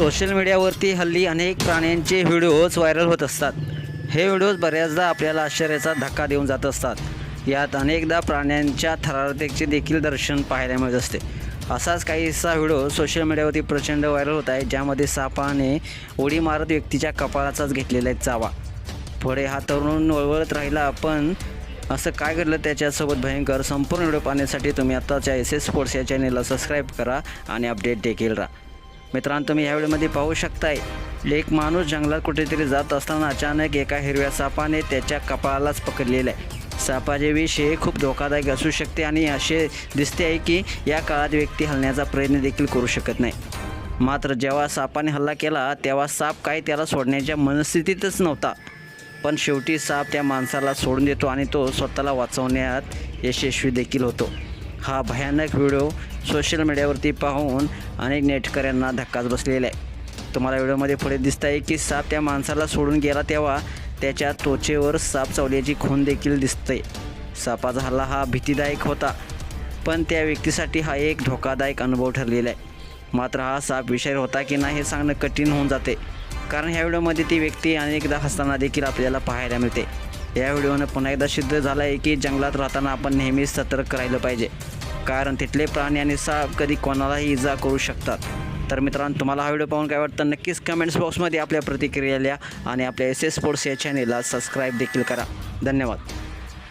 Social मीडियावरती हल्ली अनेक प्राण्यांचे व्हिडिओज व्हायरल होत असतात. हे व्हिडिओज बऱ्याचदा आपल्याला आश्चर्याचा धक्का देऊन जात असतात. यात अनेकदा प्राण्यांच्या थरारकतेचे देखील दर्शन पाहायला मिळत असते. असाच काहीसा व्हिडिओ सोशल मीडियावरती प्रचंड व्हायरल होत आहे, ज्यामध्ये सापाने उडी मारत व्यक्तीच्या कपाळाचाच घेतलेला आहे चावा. पुढे हा तरुण वळवळत राहिला, पण असं काय घडलं त्याच्यासोबत भयंकर. संपूर्ण व्हिडिओ पाहण्यासाठी तुम्ही आत्ताच्या SS स्पोर्ट्स या चॅनेलला सबस्क्राईब करा आणि अपडेट देखील राहा. मित्रांनो, तुम्ही ह्या व्हिडिओमध्ये पाहू शकताय, एक माणूस जंगलात कुठेतरी जात असताना अचानक एका हिरव्या सापाने त्याच्या कपाळालाच पकडलेलं आहे. सापाचे विष हे खूप धोकादायक असू शकते आणि असे दिसते आहे की या काळात व्यक्ती हलण्याचा प्रयत्न देखील करू शकत नाही. मात्र जेव्हा सापाने हल्ला केला तेव्हा साप काही त्याला सोडण्याच्या मनस्थितीतच नव्हता. पण शेवटी साप त्या माणसाला सोडून देतो आणि तो स्वतःला वाचवण्यात यशस्वी देखील होतो. हा भयानक व्हिडिओ सोशल मीडियावरती पाहून अनेक नेटकऱ्यांना धक्काच बसलेला आहे. तुम्हाला व्हिडिओमध्ये पुढे दिसत आहे की साप त्या माणसाला सोडून गेला तेव्हा त्याच्या त्वचेवर साप चावल्याची खून देखील दिसते. सापाचा हल्ला हा भीतीदायक होता, पण त्या व्यक्तीसाठी हा एक धोकादायक अनुभव ठरलेला आहे. मात्र हा साप विषारी होता की नाही हे सांगणं कठीण होऊन जाते, कारण ह्या व्हिडिओमध्ये ती व्यक्ती अनेकदा हसताना देखील आपल्याला पाहायला मिळते. या व्हिडिओनं पुन्हा एकदा सिद्ध झालं आहे की जंगलात राहताना आपण नेहमीच सतर्क राहिलं पाहिजे, कारण तिथले प्राणी आणि साप कधी कोणालाही इजा करू शकतात. तर मित्रांनो, तुम्हाला हा व्हिडिओ पाहून काय वाटतं नक्कीच कमेंट्स बॉक्समध्ये आपल्या प्रतिक्रिया लिहा आणि आपल्या SS स्पोर्ट्स या चॅनेलला सबस्क्राईब देखील करा. धन्यवाद.